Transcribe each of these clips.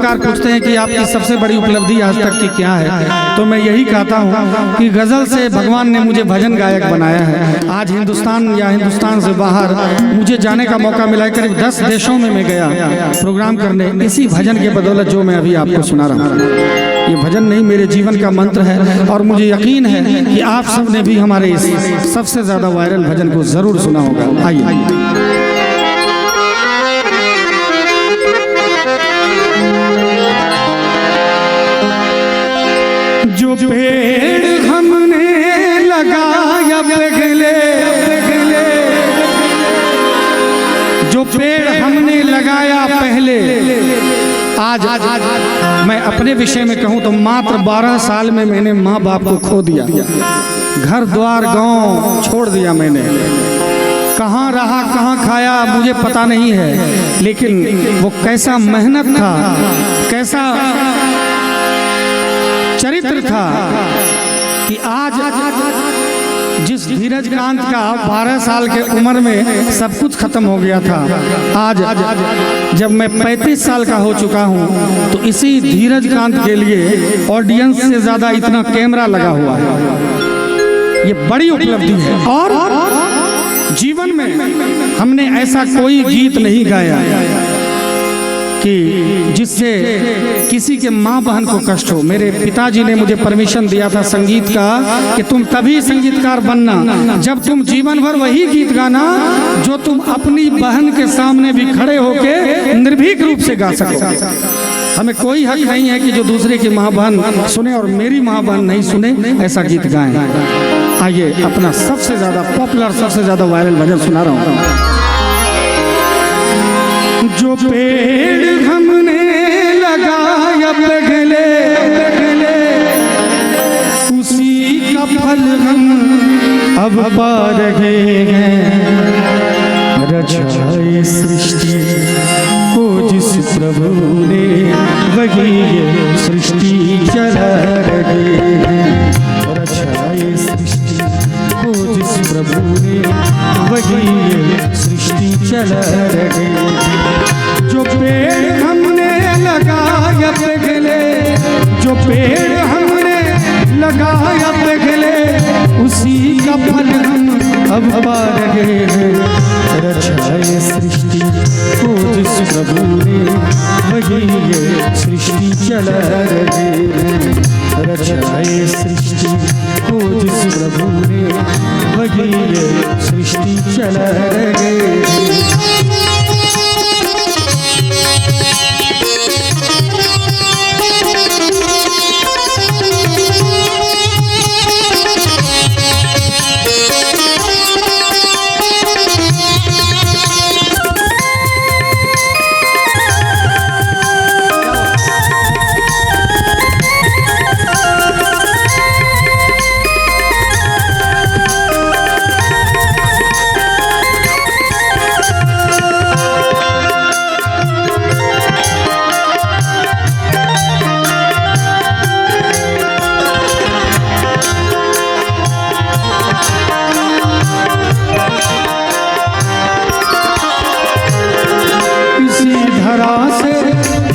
पत्रकार पूछते हैं कि आपकी सबसे बड़ी उपलब्धि आज तक की क्या है, तो मैं यही कहता हूँ कि गज़ल से भगवान ने मुझे भजन गायक बनाया है। आज हिंदुस्तान या हिंदुस्तान से बाहर मुझे जाने का मौका मिला है। करीब 10 देशों में मैं गया प्रोग्राम करने, इसी भजन के बदौलत जो मैं अभी आपको सुना रहा हूँ। ये भजन नहीं, मेरे जीवन का मंत्र है और मुझे यकीन है कि आप सब ने भी हमारे इस सबसे ज़्यादा वायरल भजन को ज़रूर सुना होगा। आइए। जो पेड़ हमने लगाया पहले, जो पेड़ हमने लगाया पहले, आज मैं अपने विषय में कहूँ तो मात्र 12 साल में मैंने माँ बाप को खो दिया, घर द्वार गांव छोड़ दिया मैंने। कहाँ रहा कहाँ खाया मुझे पता नहीं है, लेकिन वो कैसा मेहनत था, कैसा चरित्र था कि आज जिस धीरज कांत का 12 साल के उम्र में सब कुछ खत्म हो गया था, आज जब मैं 35 साल का हो चुका हूं तो इसी धीरज कांत के लिए ऑडियंस से ज्यादा इतना कैमरा लगा हुआ है। ये बड़ी उपलब्धि है। और जीवन में हमने ऐसा कोई गीत नहीं गाया कि जिससे किसी के माँ बहन को कष्ट हो। मेरे पिताजी ने मुझे परमिशन दिया था संगीत का कि तुम तभी संगीतकार बनना जब तुम जीवन भर वही गीत गाना जो तुम अपनी बहन के सामने भी खड़े होके निर्भीक रूप से गा सको। हमें कोई हक नहीं है कि जो दूसरे की माँ बहन सुने और मेरी माँ बहन नहीं सुने ऐसा गीत गाएं। आइए अपना सबसे ज्यादा पॉपुलर, सबसे ज्यादा वायरल भजन सुना रहा हूँ। जो पेड़ हमने लगाया पहले, उसी का फल हम अब पा रहे हैं। रचाई सृष्टि को जिस प्रभु ने वही ये सृष्टि चला रहे हैं। रचाई सृष्टि को जिस प्रभु ने वही ये सृष्टि चला रहे हैं। जो पेड़ हमने लगाया पहले, जो पेड़ हमने लगाया पहले, उसी का फल हम अब पा रहे हैं। रचाए सृष्टि को जिस प्रभु ने वही ये सृष्टि चला रहे हैं। रचाए सृष्टि को जिस प्रभु ने वही ये सृष्टि चला रहे हैं।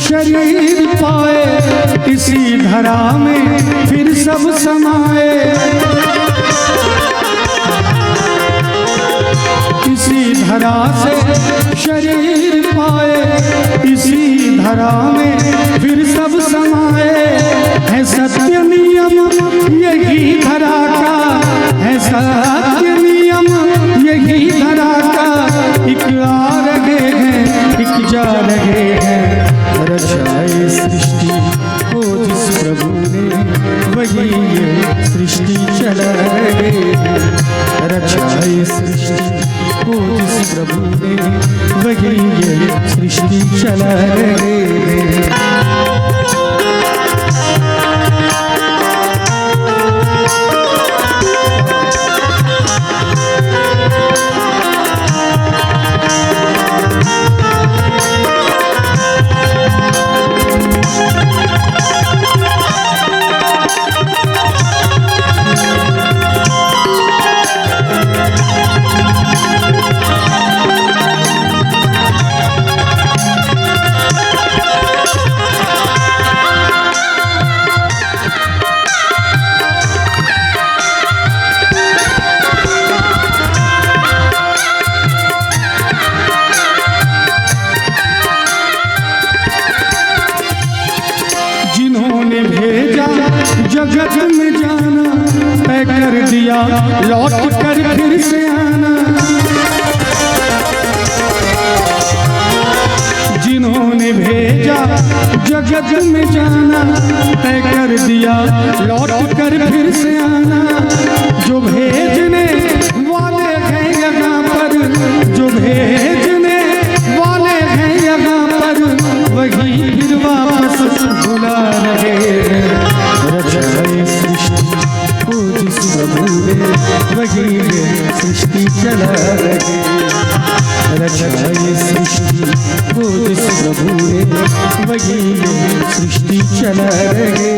शरीर पाए इसी धरा में फिर सब समाए, इसी धरा से शरीर पाए इसी धरा में फिर सब समाए। है सत्य नियम यही धरा का, है सत्य नियम यही धरा का। एक आ रहे हैं एक जा रहे हैं। रचाए सृष्टि को जिस प्रभु ने वही ये सृष्टि चला रहे हैं। रचाए सृष्टि को जिस प्रभु ने वही ये सृष्टि चला रहे हैं। लौट कर फिर से आना। जिन्होंने भेजा जगत में जाना, तय कर दिया लौट कर फिर से आना। जो भेजने वाले हैं यहाँ पर, जो भेजने वाले हैं यहाँ पर, वही फिर वापस बुला रहे हैं। रचाए सृष्टि को जिस प्रभु ने, वही सृष्टि चला रहे। रचाए सृष्टि को जिस प्रभु ने, वही सृष्टि चला रहे।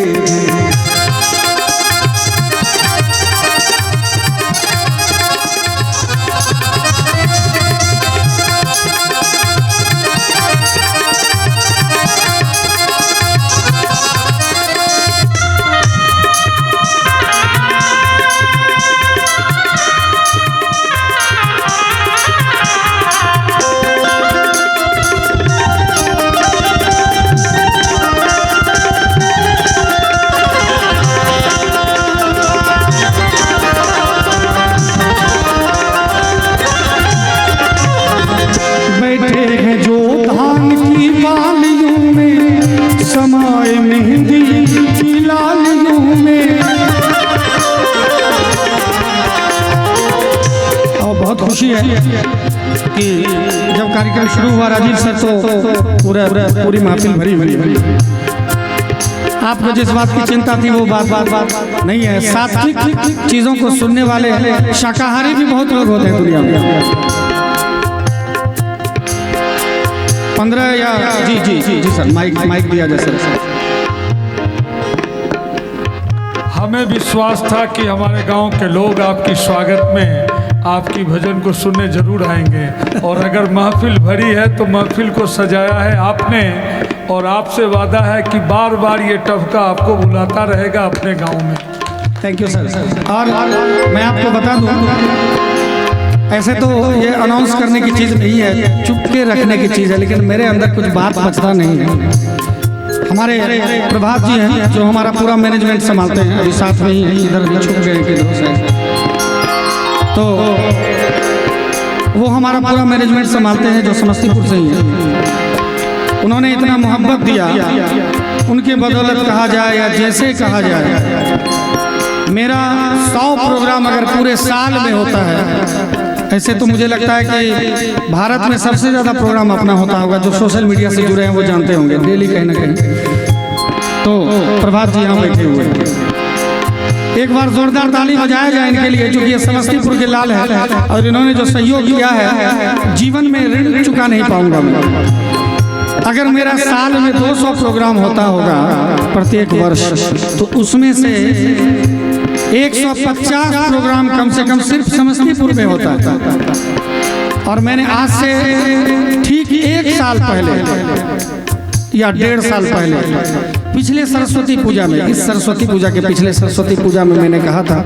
खुशी है कि जब कार्यक्रम शुरू हुआ राजीव सर तो पूरी महफिल भरी भरी। आपको जिस बात की चिंता थी वो बात नहीं है। सात्विक चीजों को सुनने वाले शाकाहारी भी बहुत लोग होते हैं दुनिया में। 15 या जी सर, माइक दिया जाए सर। हमें विश्वास था कि हमारे गांव के लोग आपकी स्वागत में आपकी भजन को सुनने जरूर आएंगे, और अगर महफिल भरी है तो महफिल को सजाया है आपने, और आपसे वादा है कि बार बार ये टफका आपको बुलाता रहेगा अपने गांव में। Thank you sir. और मैं आपको बता दूं, ऐसे तो ये अनाउंस करने की चीज़ नहीं है, चुप के रखने की चीज़ है, लेकिन मेरे अंदर कुछ बात बचता नहीं है। हमारे प्रभात जी हैं जो हमारा पूरा मैनेजमेंट संभालते हैं, अभी साथ में ही इधर भी छुप गए कि दोस्त, तो वो हमारा पूरा मैनेजमेंट संभालते हैं जो समस्तीपुर से ही है। उन्होंने इतना मोहब्बत दिया, उनके बदौलत कहा जाए या जैसे कहा जाए, मेरा 100 प्रोग्राम अगर पूरे साल में होता है, ऐसे तो मुझे लगता है कि भारत में सबसे ज़्यादा प्रोग्राम अपना होता होगा। जो सोशल मीडिया से जुड़े हैं वो जानते होंगे, डेली कहीं ना कहीं। तो प्रभात जी यहाँ बैठे हुए हैं, एक बार जोरदार ताली बजाया जाए इनके लिए, क्योंकि ये समस्तीपुर के लाल है और इन्होंने जो सहयोग किया है जीवन में ऋण चुका नहीं पाऊंगा मैं। अगर मेरा साल में 200 प्रोग्राम होता होगा प्रत्येक वर्ष, तो उसमें से 150 प्रोग्राम कम से कम सिर्फ समस्तीपुर में होता है। और मैंने आज से ठीक 1 साल पहले या 1.5 साल पहले पिछले सरस्वती पूजा में, इस सरस्वती पूजा के पिछले सरस्वती पूजा में मैंने कहा था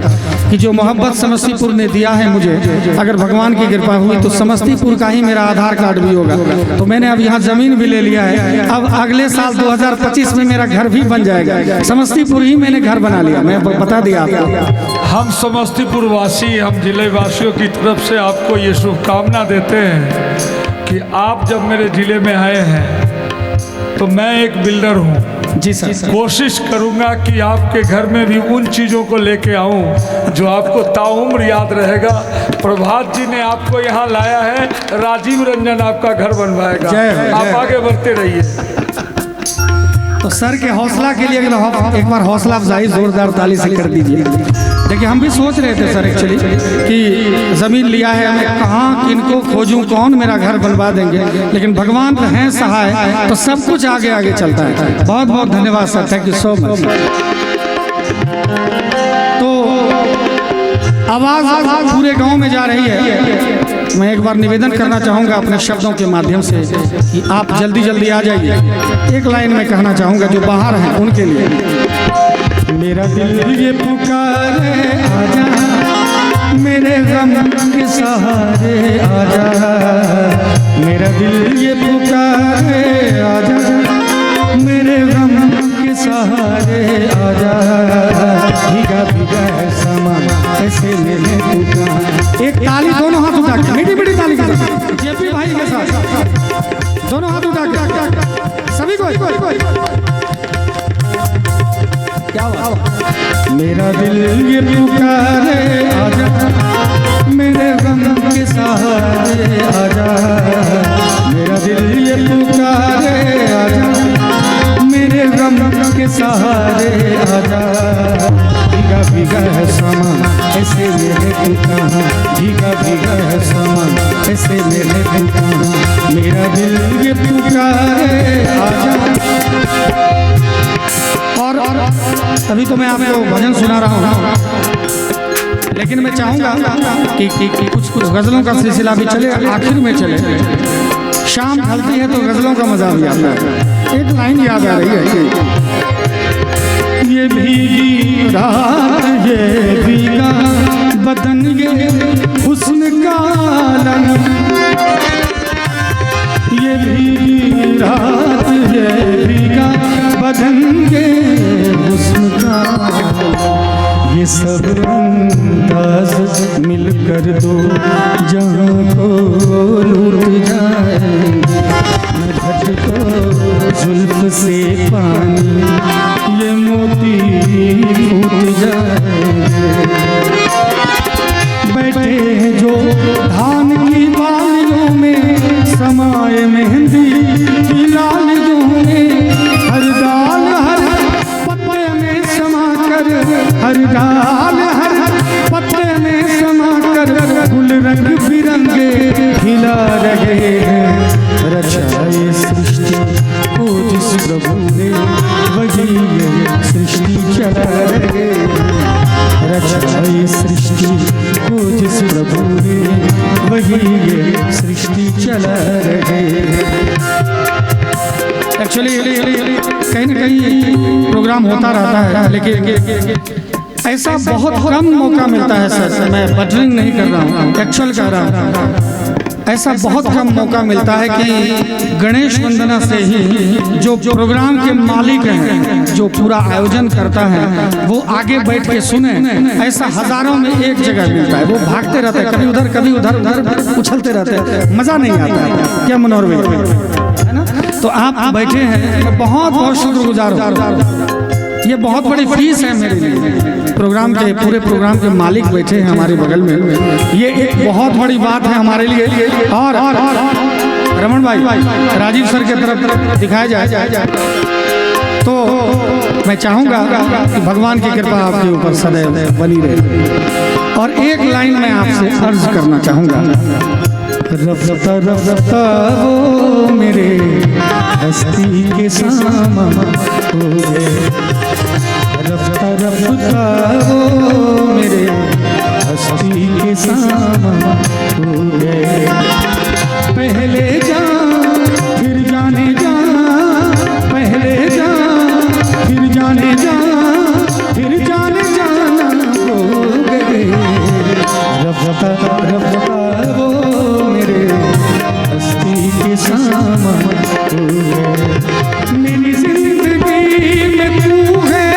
कि जो मोहब्बत समस्तीपुर ने दिया है मुझे, अगर भगवान की कृपा हुई तो समस्तीपुर का ही मेरा आधार कार्ड भी होगा। तो मैंने अब यहाँ जमीन भी ले लिया है। अब अगले साल 2025 में मेरा घर भी बन जाएगा, समस्तीपुर ही मैंने घर बना लिया। मैं बता दिया आपको। हम समस्तीपुर वासी, हम जिले वासियों की तरफ से आपको ये शुभकामना देते हैं कि आप जब मेरे जिले में आए हैं, तो मैं एक बिल्डर हूँ जी सर, कोशिश करूँगा कि आपके घर में भी उन चीज़ों को लेके आऊँ जो आपको ताउम्र याद रहेगा। प्रभात जी ने आपको यहाँ लाया है, राजीव रंजन आपका घर बनवाएगा। आप आगे बढ़ते रहिए। तो सर के हौसला के लिए एक बार हौसला अफजाई जोरदार ताली से कर दीजिए। देखिए, हम भी सोच रहे थे सर एक्चुअली कि ज़मीन लिया है, हमें कहाँ किनको खोजूं, कौन मेरा घर बनवा देंगे, लेकिन भगवान हैं सहाय, तो सब कुछ आगे आगे चलता है। बहुत बहुत धन्यवाद sir, thank you so much. तो आवाज़ पूरे गांव में जा रही है। मैं एक बार निवेदन करना चाहूँगा अपने शब्दों के माध्यम से कि आप जल्दी जल्दी आ जाइए। एक लाइन में कहना चाहूँगा जो बाहर हैं उनके लिए, मेरा दिल ये पुकारे आजा, मेरे गम के सहारे आजा, मेरा दिल ये पुकारे आजा, मेरे गम के सहारे आजा, भीगा भीगा है सामान ऐसे मेरे क्या बात। मेरा दिल ये पुकारे आजा, मेरे गम के सहारे आजा। मेरा दिल ये पुकारे आजा, मेरे गम के सहारे आजा। भीगा भीगा है समा ऐसे मेरे तू कहाँ, भीगा भीगा है समा ऐसे मेरे तू कहाँ। मेरा दिल ये पुकारे आजा। और तभी तो मैं आपको भजन सुना रहा हूँ, लेकिन मैं चाहूँगा कि कुछ गज़लों का सिलसिला भी चले, आखिर में चले। शाम ढलती है तो गज़लों का मज़ा भी आता है। एक लाइन याद आ रही है, ये भीगी रात ये भीगा बदन ये हुस्न का आलम। ये भीगी रात ये भीगा बदन ये हुस्न का आलम। ये सब अंदाज मिलकर दो जहाँ को लूट जाएंगे। न झटको जुल्फ से पानी ये मोती फूट जाएंगे। बैठे हैं जो धान की बालियों में समाए मेहंदी की लालियों में। हर डाल हर पत्ते में समा कर, हर डाल हर पत्ते में समा कर गुल रंग बिरंगे खिला रहे हैं। रचाए सृष्टि को जिस प्रभु ने वही ये सृष्टि चला रहे हैं। रचाए सृष्टि को जिस प्रभु ने वही ये सृष्टि चला रहे हैं। एक्चुअली कहीं न कहीं प्रोग्राम होता रहता है, लेकिन ऐसा बहुत कम मौका मिलता है सर। मैं बटरिंग नहीं कर रहा हूँ, एक्चुअल कह रहा हूँ। ऐसा बहुत कम मौका मिलता है कि गणेश वंदना से ही जो प्रोग्राम के मालिक हैं, जो पूरा आयोजन करता है, वो आगे बैठ के सुने। ऐसा हजारों में एक जगह मिलता है। वो भागते रहते हैं, कभी उधर उधर उछलते रहते हैं, मजा नहीं आता है। क्या मनोहर भाई, है ना? तो आप बैठे हैं, बहुत बहुत शुक्रगुजार हूँ। ये बहुत बड़ी फीस है मेरे लिए। प्रोग्राम के पूरे प्रोग्राम के मालिक बैठे हैं हमारे बगल में, ये एक बहुत बड़ी बात है हमारे लिए। और रमन भाई, राजीव सर के तरफ दिखाया जाए तो मैं चाहूँगा कि भगवान की कृपा आपके ऊपर सदैव बनी रहे। और एक लाइन मैं आपसे अर्ज करना चाहूँगा। रफ्ता रफ्ता वो मेरे हस्ती के सामा हो गए। रफ्ता रफ्ता वो मेरे हस्ती के सामा हो गए। पहले जा फिर जाने जा, पहले जा फिर जाने जा, फिर जाने जाना हो गए। रफ्ता रफ्ता वो मेरे हस्ती के सामा हो गए। मेरी जिंदगी में तू है,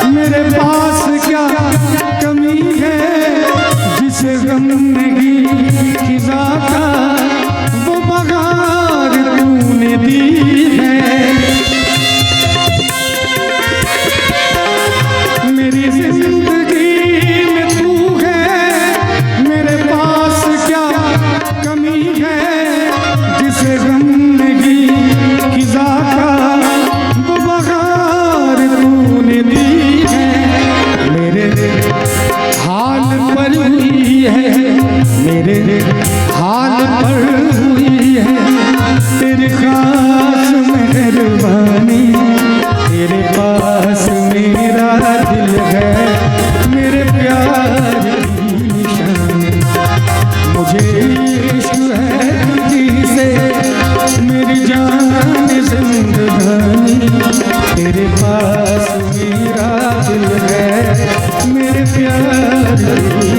मेरे पास क्या कमी है। जिसे गमगी खिजा का वो बहार तूने दी है। मेरी जिंदगी में तू है, मेरे पास क्या कमी है। जिसे गमगी खिजा का वो बहार तूने दी है। मेरे हाल पर हुई है, मेरे हाल पर हुई है तेरे खास मेहरबानी। तेरे पास मेरा दिल है, मेरे प्यार की निशानी। मुझे इश्क है तुझी से, मेरी जान जिंदगानी। तेरे पास मेरा दिल है, मेरे प्यार